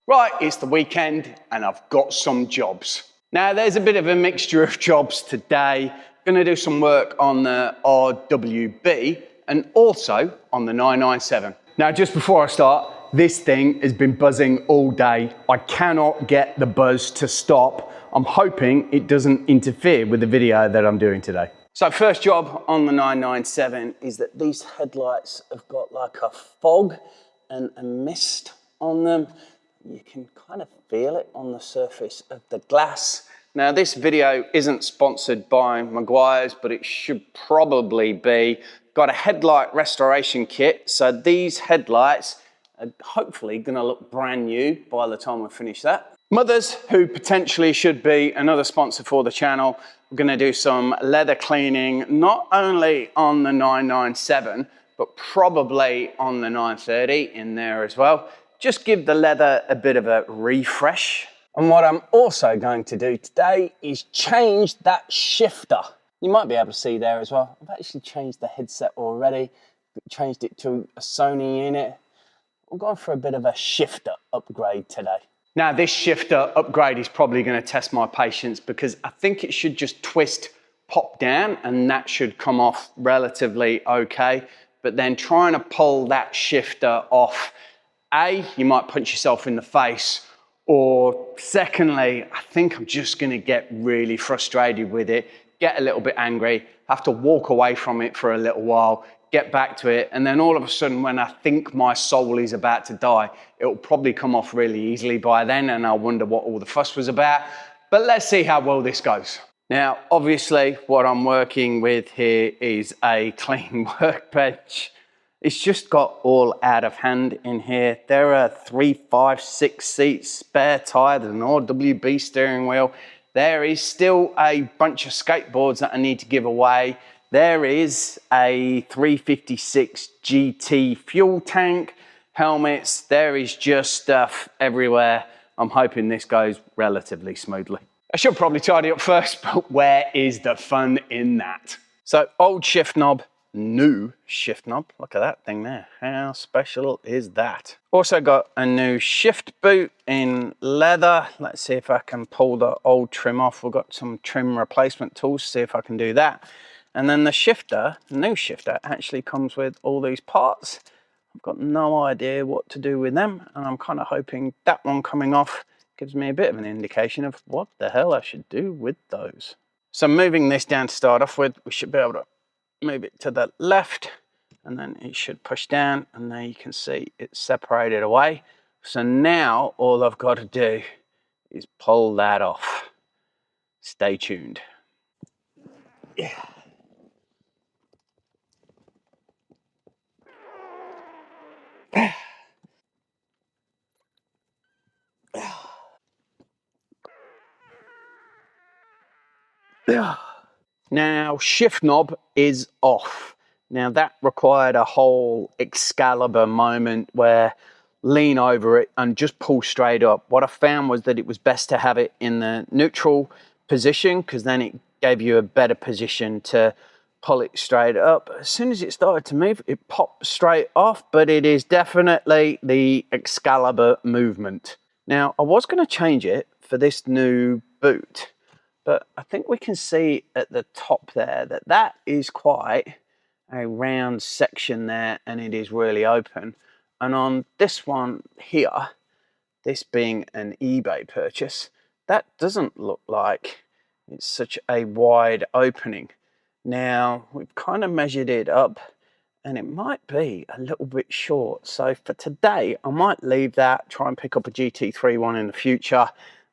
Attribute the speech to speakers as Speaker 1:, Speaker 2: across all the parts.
Speaker 1: Right, it's the weekend and I've got some jobs. Now there's a bit of a mixture of jobs today. Gonna do some work on the RWB and also on the 997. Now just before I start, this thing has been buzzing all day. I cannot get the buzz to stop. I'm hoping it doesn't interfere with the video that I'm doing today. So first job on the 997 is that these headlights have got like a fog and a mist on them. You can kind of feel it on the surface of the glass. Now this video isn't sponsored by Maguire's, but it should probably be. Got a headlight restoration kit, so these headlights are hopefully gonna look brand new by the time we finish that. Mothers, who potentially should be another sponsor for the channel, we're gonna do some leather cleaning, not only on the 997, but probably on the 930 in there as well. Just give the leather a bit of a refresh. And what I'm also going to do today is change that shifter. You might be able to see there as well. I've actually changed the headset already, changed it to a Sony unit. We're going for a bit of a shifter upgrade today. Now this shifter upgrade is probably going to test my patience because I think it should just twist, pop down, and that should come off relatively okay. But then trying to pull that shifter off, you might punch yourself in the face, or secondly, I think I'm just gonna get really frustrated with it, get a little bit angry, have to walk away from it for a little while, get back to it, and then all of a sudden when I think my soul is about to die, it'll probably come off really easily by then, and I'll wonder what all the fuss was about. But let's see how well this goes. Now, obviously, what I'm working with here is a clean workbench. It's just got all out of hand in here. There are 3, 5, 6 seats, spare tyre, there's an RWB steering wheel. There is still a bunch of skateboards that I need to give away. There is a 356 GT fuel tank, helmets. There is just stuff everywhere. I'm hoping this goes relatively smoothly. I should probably tidy up first, but where is the fun in that? So old shift knob, new shift knob. Look at that thing there. How special is that? Also got a new shift boot in leather. Let's see if I can pull the old trim off. We've got some trim replacement tools, see if I can do that. And then the shifter, the new shifter, actually comes with all these parts. I've got no idea what to do with them, and I'm kind of hoping that one coming off gives me a bit of an indication of what the hell I should do with those. So moving this down to start off with, we should be able to move it to the left, and then it should push down, and there you can see it's separated away. So now all I've got to do is pull that off. Stay tuned. Yeah. Now shift knob is off. Now that required a whole Excalibur moment where lean over it and just pull straight up. What I found was that it was best to have it in the neutral position because then it gave you a better position to pull it straight up. As soon as it started to move, it popped straight off, but it is definitely the Excalibur movement. Now I was going to change it for this new boot, but I think we can see at the top there that that is quite a round section there, and it is really open. And on this one here, this being an eBay purchase, that doesn't look like it's such a wide opening. Now we've kind of measured it up and it might be a little bit short. So for today, I might leave that, try and pick up a GT3 one in the future,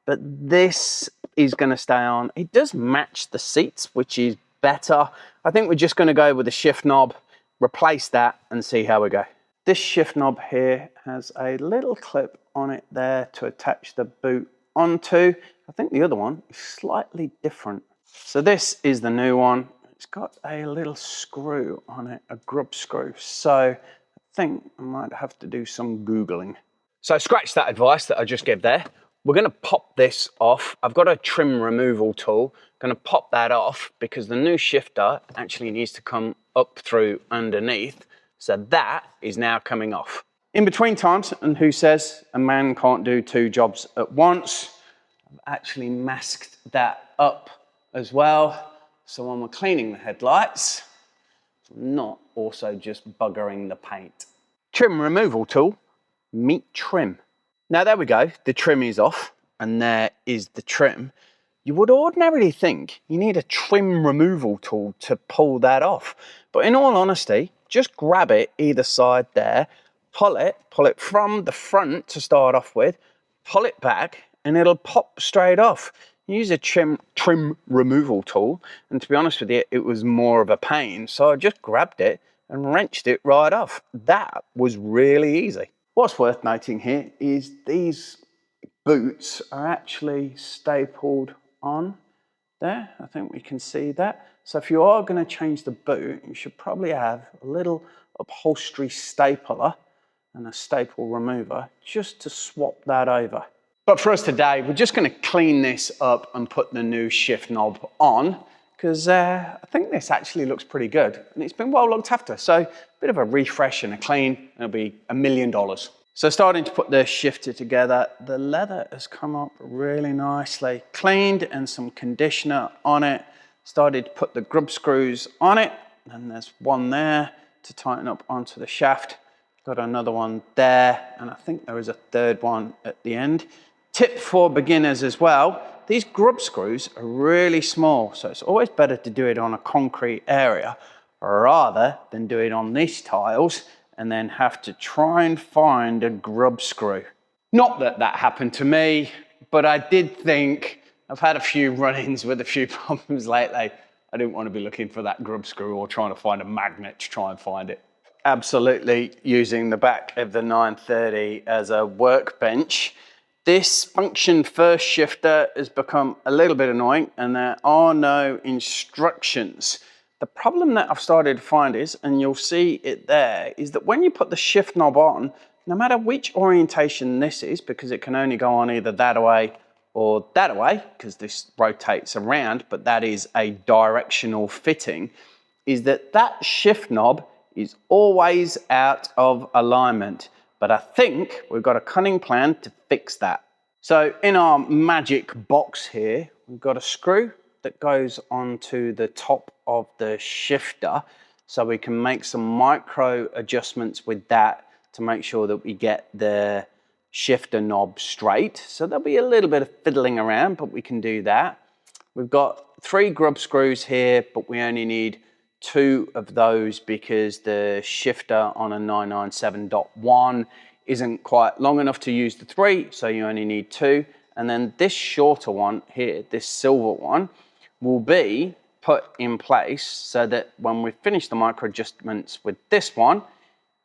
Speaker 1: but this is going to stay on. It does match the seats, which is better. I think we're just going to go with the shift knob, replace that, and see how we go. This shift knob here has a little clip on it there to attach the boot onto. I think the other one is slightly different. So this is the new one. It's got a little screw on it, a grub screw. So I think I might have to do some Googling. So scratch that advice that I just gave there. We're going to pop this off. I've got a trim removal tool. I'm going to pop that off because the new shifter actually needs to come up through underneath. So that is now coming off. In between times, and who says a man can't do two jobs at once, I've actually masked that up as well. So when we're cleaning the headlights, I'm not also just buggering the paint. Trim removal tool, meet trim. Now there we go, the trim is off, and there is the trim. You would ordinarily think you need a trim removal tool to pull that off. But in all honesty, just grab it either side there, pull it from the front to start off with, pull it back, and it'll pop straight off. Use a trim removal tool, and to be honest with you, it was more of a pain. So I just grabbed it and wrenched it right off. That was really easy. What's worth noting here is these boots are actually stapled on there. I think we can see that. So if you are going to change the boot, you should probably have a little upholstery stapler and a staple remover just to swap that over. But for us today, we're just going to clean this up and put the new shift knob on, because I think this actually looks pretty good and it's been well looked after. So a bit of a refresh and a clean, it'll be $1 million. So starting to put the shifter together, the leather has come up really nicely, cleaned and some conditioner on it. Started to put the grub screws on it, and there's one there to tighten up onto the shaft. Got another one there, and I think there is a third one at the end. Tip for beginners as well, these grub screws are really small, so it's always better to do it on a concrete area rather than do it on these tiles and then have to try and find a grub screw. Not that that happened to me, but I did think, I've had a few run-ins with a few problems lately. I didn't want to be looking for that grub screw or trying to find a magnet to try and find it. Absolutely using the back of the 930 as a workbench. This function first shifter has become a little bit annoying, and there are no instructions. The problem that I've started to find is, and you'll see it there, is that when you put the shift knob on, no matter which orientation this is, because it can only go on either that way or that way, because this rotates around, but that is a directional fitting, is that that shift knob is always out of alignment. But I think we've got a cunning plan to fix that. So in our magic box here, we've got a screw that goes onto the top of the shifter, so we can make some micro adjustments with that to make sure that we get the shifter knob straight. So there'll be a little bit of fiddling around, but we can do that. We've got 3 grub screws here, but we only need 2 of those because the shifter on a 997.1 isn't quite long enough to use the 3, so you only need 2. And then this shorter one here, this silver one, will be put in place so that when we finish the micro adjustments with this one,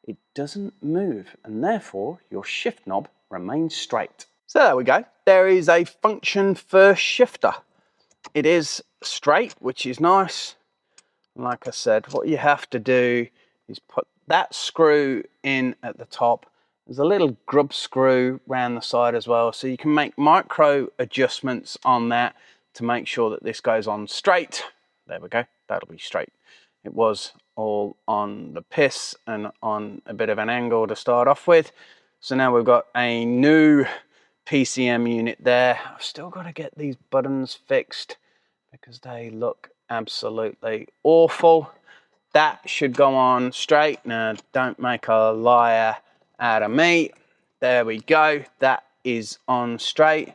Speaker 1: it doesn't move, and therefore your shift knob remains straight. So there we go. There is a function first shifter. It is straight, which is nice. Like I said, what you have to do is put that screw in at the top. There's a little grub screw around the side as well, so you can make micro adjustments on that to make sure that this goes on straight. There we go, that'll be straight. It was all on the piss and on a bit of an angle to start off with. So now we've got a new PCM unit there. I've still got to get these buttons fixed because they look absolutely awful. That should go on straight. Now, don't make a liar out of me. There we go. That is on straight.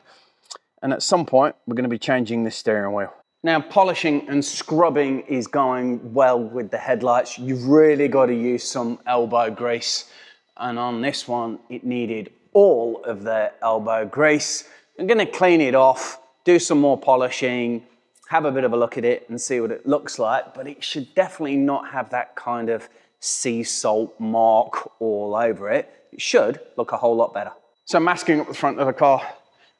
Speaker 1: And at some point, we're going to be changing this steering wheel. Now, polishing and scrubbing is going well with the headlights. You've really got to use some elbow grease. And on this one, it needed all of the elbow grease. I'm going to clean it off, do some more polishing, have a bit of a look at it and see what it looks like, but it should definitely not have that kind of sea salt mark all over it. It should look a whole lot better. So masking up the front of the car,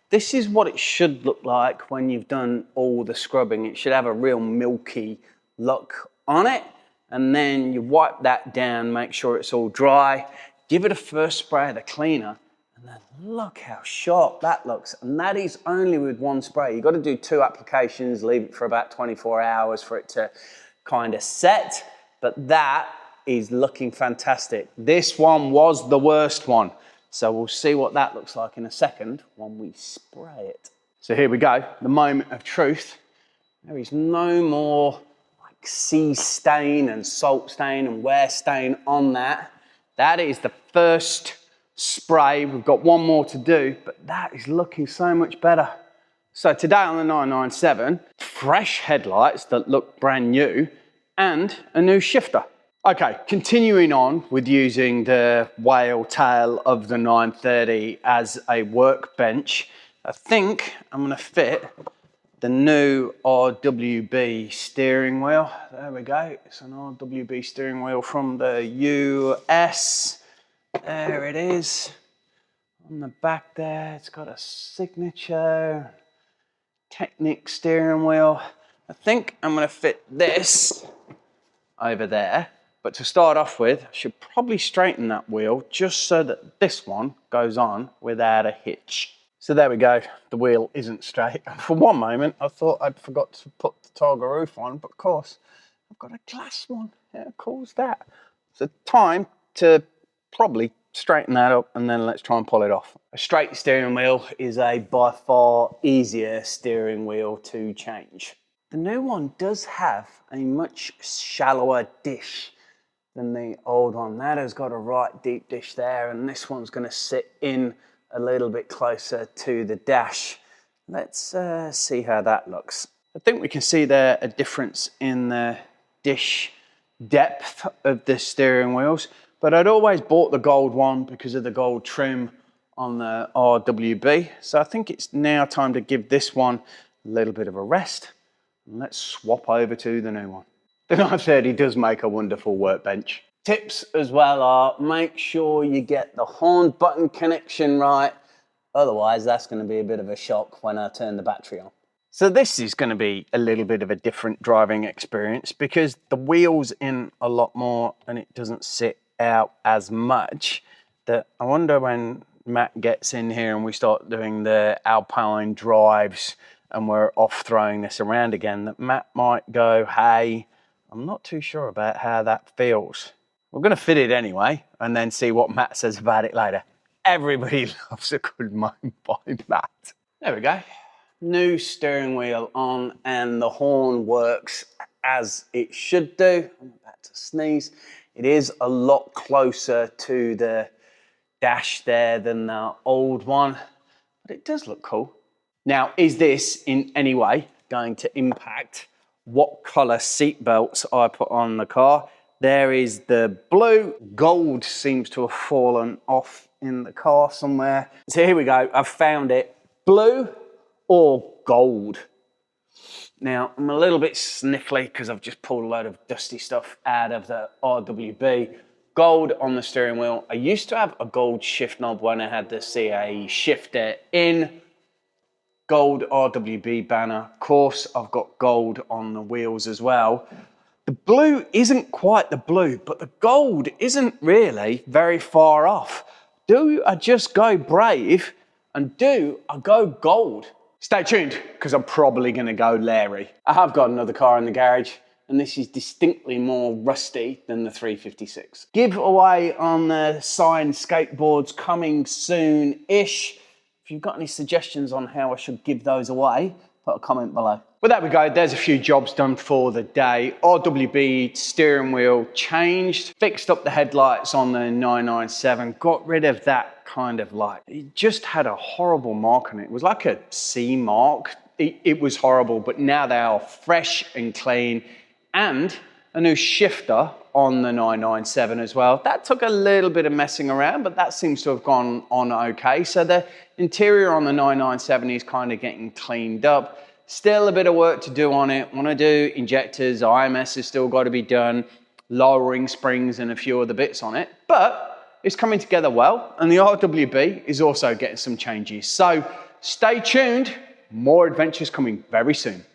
Speaker 1: this is what it should look like when you've done all the scrubbing. It should have a real milky look on it, and then you wipe that down, make sure it's all dry, give it a first spray of the cleaner, and then look how sharp that looks. And that is only with one spray. You've got to do 2 applications, leave it for about 24 hours for it to kind of set. But that is looking fantastic. This one was the worst one. So we'll see what that looks like in a second when we spray it. So here we go, the moment of truth. There is no more like sea stain and salt stain and wear stain on that. That is the first spray. We've got one more to do, but that is looking so much better. So today on the 997, fresh headlights that look brand new and a new shifter. Okay, continuing on with using the whale tail of the 930 as a workbench, I think I'm gonna fit the new RWB steering wheel. There we go, it's an RWB steering wheel from the US. There it is, on the back there, it's got a signature, Technic steering wheel. I think I'm gonna fit this over there, but to start off with, I should probably straighten that wheel just so that this one goes on without a hitch. So there we go, the wheel isn't straight. For one moment, I thought I'd forgot to put the Targa roof on, but of course, I've got a glass one. How cool is that? So time to probably straighten that up and then let's try and pull it off. A straight steering wheel is a by far easier steering wheel to change. The new one does have a much shallower dish than the old one. That has got a right deep dish there, and this one's going to sit in a little bit closer to the dash. Let's see how that looks. I think we can see there a difference in the dish depth of the steering wheels, but I'd always bought the gold one because of the gold trim on the RWB. So I think it's now time to give this one a little bit of a rest. And let's swap over to the new one. The 930 does make a wonderful workbench. Tips as well are make sure you get the horn button connection right. Otherwise, that's going to be a bit of a shock when I turn the battery on. So this is going to be a little bit of a different driving experience because the wheel's in a lot more and it doesn't sit out as much. That I wonder when Matt gets in here and we start doing the Alpine drives and we're off throwing this around again, that Matt might go, hey, I'm not too sure about how that feels. We're going to fit it anyway and then see what Matt says about it later. Everybody loves a good moan by Matt. There we go. New steering wheel on and the horn works as it should do. I'm about to sneeze. It is a lot closer to the dash there than the old one, but it does look cool. Now, is this in any way going to impact what colour seat belts I put on the car? There is the blue. Gold seems to have fallen off in the car somewhere. So here we go, I've found it. Blue or gold. Now, I'm a little bit sniffly because I've just pulled a load of dusty stuff out of the RWB. Gold on the steering wheel. I used to have a gold shift knob when I had the CAE shifter in. Gold RWB banner. Of course, I've got gold on the wheels as well. The blue isn't quite the blue, but the gold isn't really very far off. Do I just go brave and do I go gold? Stay tuned, because I'm probably going to go Larry. I have got another car in the garage, and this is distinctly more rusty than the 356. Giveaway on the signed skateboards coming soon-ish. If you've got any suggestions on how I should give those away, put a comment below. Well, there we go. There's a few jobs done for the day. RWB steering wheel changed, fixed up the headlights on the 997, got rid of that kind of light. It just had a horrible mark on it. It was like a C mark. It was horrible, but now they are fresh and clean, and a new shifter on the 997 as well. That took a little bit of messing around, but that seems to have gone on okay. So the interior on the 997 is kind of getting cleaned up. Still a bit of work to do on it. Want to do injectors, IMS has still got to be done, lowering springs and a few other bits on it, but it's coming together well, and the RWB is also getting some changes. So stay tuned, more adventures coming very soon.